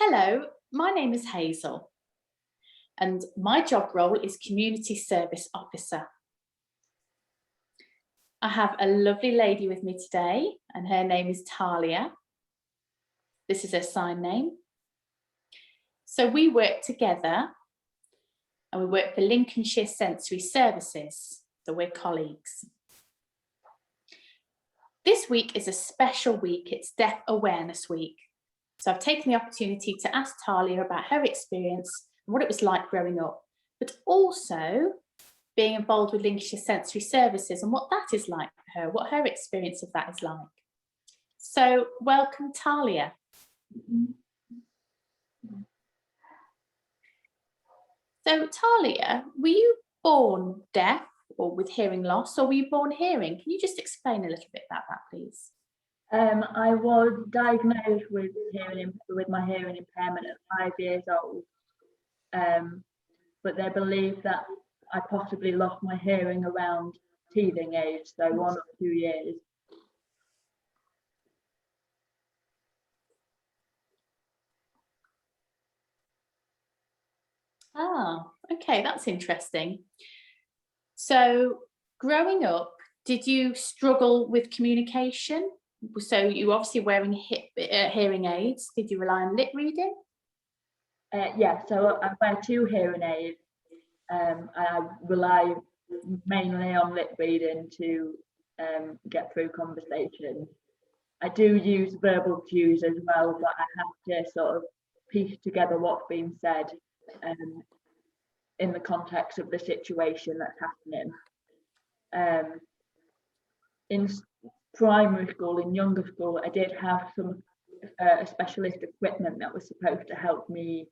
Hello, my name is Hazel, and my job role is Community Service Officer. I have a lovely lady with me today, and her name is Talia. This is her sign name. So we work together, and we work for Lincolnshire Sensory Services, so we're colleagues. This week is a special week, it's Deaf Awareness Week. So I've taken the opportunity to ask Talia about her experience and what it was like growing up, but also being involved with Lincolnshire Sensory Services and what that is like for her, what her experience of that is like. So welcome, Talia. So Talia, were you born deaf or with hearing loss, or were you born hearing? Can you just explain a little bit about that, please? I was diagnosed with my hearing impairment at 5 years old, but they believe that I possibly lost my hearing around teething age, so 1 or 2 years. Ah, okay, that's interesting. So growing up, did you struggle with communication? So you obviously wearing hearing aids. Did you rely on lip reading? Yeah, so I wear 2 hearing aids. I rely mainly on lip reading to get through conversation. I do use verbal cues as well, but I have to sort of piece together what's being said in the context of the situation that's happening. In primary school, in younger school, I did have some specialist equipment that was supposed to help me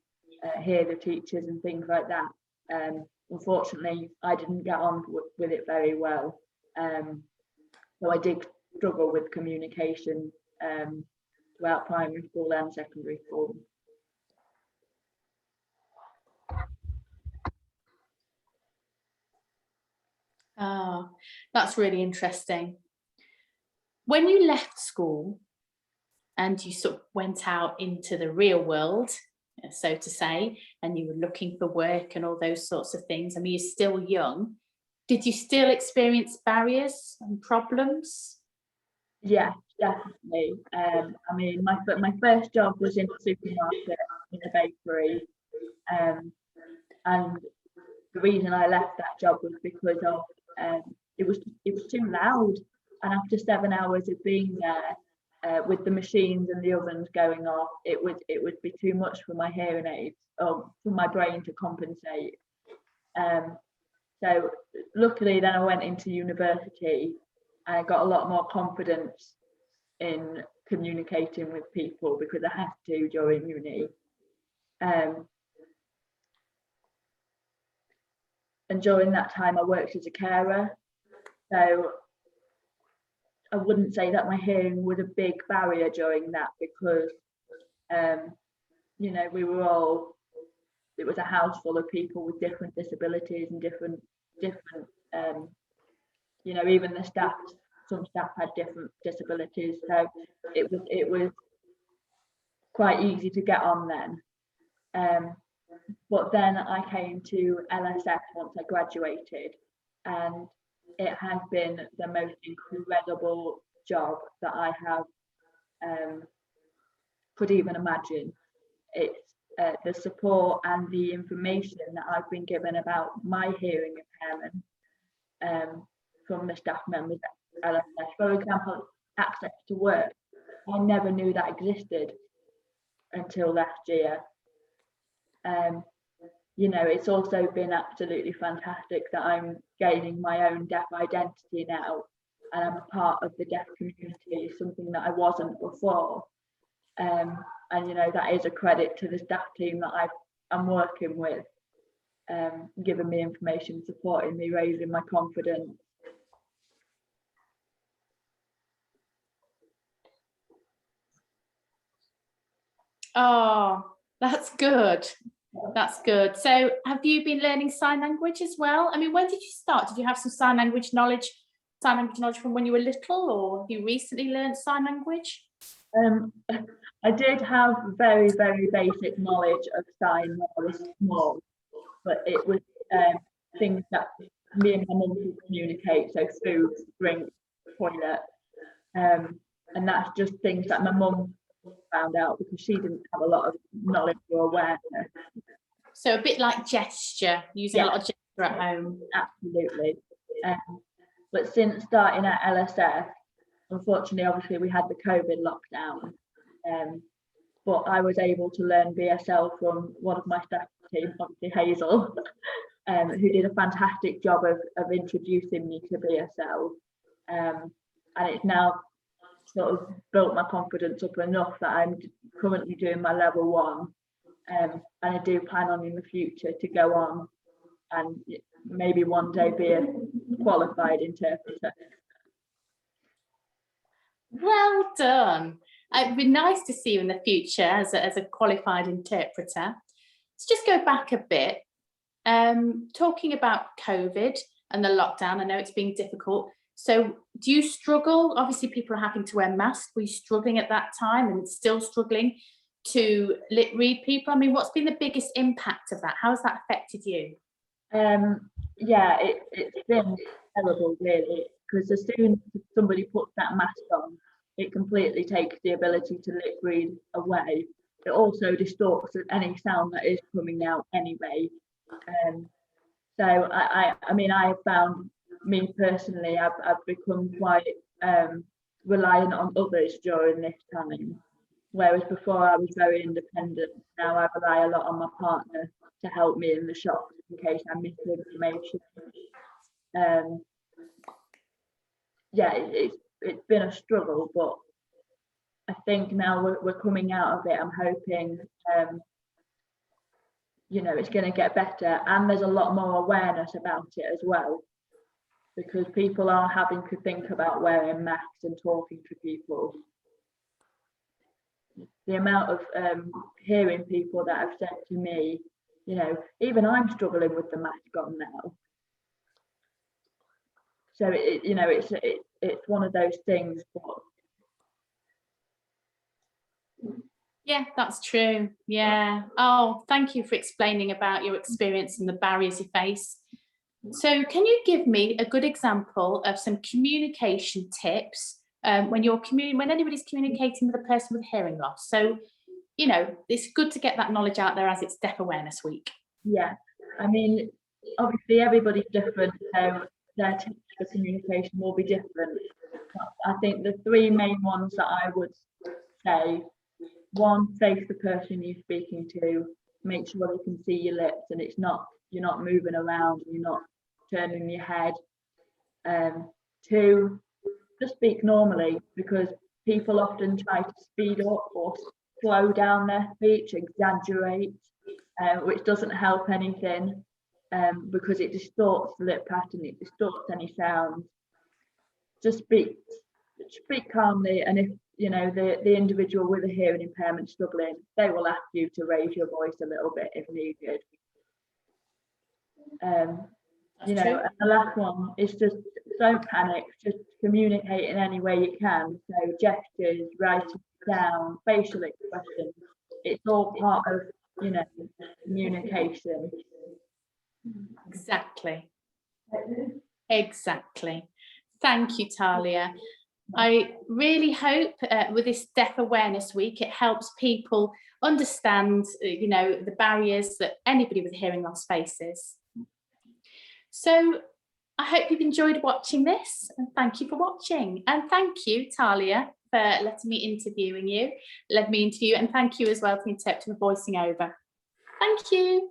hear the teachers and things like that. Unfortunately, I didn't get on with it very well. So I did struggle with communication throughout primary school and secondary school. Ah, that's really interesting. When you left school and you sort of went out into the real world, so to say, and you were looking for work and all those sorts of things, I mean, you're still young. Did you still experience barriers and problems? Yeah, definitely. I mean, my first job was in a supermarket, in a bakery, and the reason I left that job was because of it was too loud, and after 7 hours of being there with the machines and the ovens going off, it would be too much for my hearing aids or for my brain to compensate. So luckily, then I went into university. I got a lot more confidence in communicating with people because I had to during uni. And during that time, I worked as a carer. So I wouldn't say that my hearing was a big barrier during that because, it was a house full of people with different disabilities and different, even the staff, some staff had different disabilities. So it was quite easy to get on then. But then I came to LSF once I graduated, and it has been the most incredible job that I have could even imagine. It's the support and the information that I've been given about my hearing impairment from the staff members at LSF. For example, access to work. I never knew that existed until last year. It's also been absolutely fantastic that I'm gaining my own deaf identity now, and I'm a part of the deaf community, something that I wasn't before. And that is a credit to the staff team that I'm working with, giving me information, supporting me, raising my confidence. Oh, that's good. That's good. So have you been learning sign language as well? I mean, when did you start? Did you have some sign language knowledge from when you were little, or have you recently learned sign language? I did have very, very basic knowledge of sign when I was small, but it was things that me and my mum could communicate, so food, drink, toilet, and that's just things that my mum found out because she didn't have a lot of knowledge or awareness. So a bit like gesture, using a lot of gesture at home. Absolutely. But since starting at LSF, unfortunately, obviously we had the COVID lockdown, but I was able to learn BSL from one of my staff team, obviously Hazel, who did a fantastic job of introducing me to BSL, and it's now sort of built my confidence up enough that I'm currently doing my level 1, and I do plan on in the future to go on and maybe one day be a qualified interpreter. Well done. It'd be nice to see you in the future as a qualified interpreter. Let's just go back a bit. Talking about COVID and the lockdown, I know it's been difficult. So do you struggle? Obviously, people are having to wear masks. Were you struggling at that time and still struggling to lip read people? I mean, what's been the biggest impact of that? How has that affected you? Yeah, it's been terrible, really, because as soon as somebody puts that mask on, it completely takes the ability to lip read away. It also distorts any sound that is coming out anyway. So I mean, I have found, me personally, I've become quite reliant on others during this time. Whereas before I was very independent, now I rely a lot on my partner to help me in the shop in case I miss information. Yeah, it's been a struggle, but I think now we're coming out of it. I'm hoping, you know, it's going to get better, and there's a lot more awareness about it as well, because people are having to think about wearing masks and talking to people. The amount of hearing people that have said to me, you know, even I'm struggling with the mask on now. So you know, it's one of those things. But Yeah, that's true. Yeah. Oh, thank you for explaining about your experience and the barriers you face. So can you give me a good example of some communication tips when anybody's communicating with a person with hearing loss? So, you know, it's good to get that knowledge out there as it's Deaf Awareness Week. yeah, I mean, obviously everybody's different, so their tips for communication will be different. But I think the 3 main ones that I would say: 1, face the person you're speaking to, make sure they can see your lips and you're not moving around, you're not turning your head. 2, just speak normally, because people often try to speed up or slow down their speech, exaggerate, which doesn't help anything, because it distorts the lip pattern, it distorts any sound. Just speak calmly, and if you know the individual with a hearing impairment struggling, they will ask you to raise your voice a little bit if needed. You know, and the last one is just don't panic, just communicate in any way you can. So gestures, writing down, facial expressions, it's all part of, you know, communication. Exactly. Thank you, Talia. I really hope with this Deaf Awareness Week, it helps people understand, you know, the barriers that anybody with hearing loss faces. So I hope you've enjoyed watching this, and thank you for watching. And thank you, Talia, for letting me interview you, and thank you as well to the interpreter for voicing over. Thank you.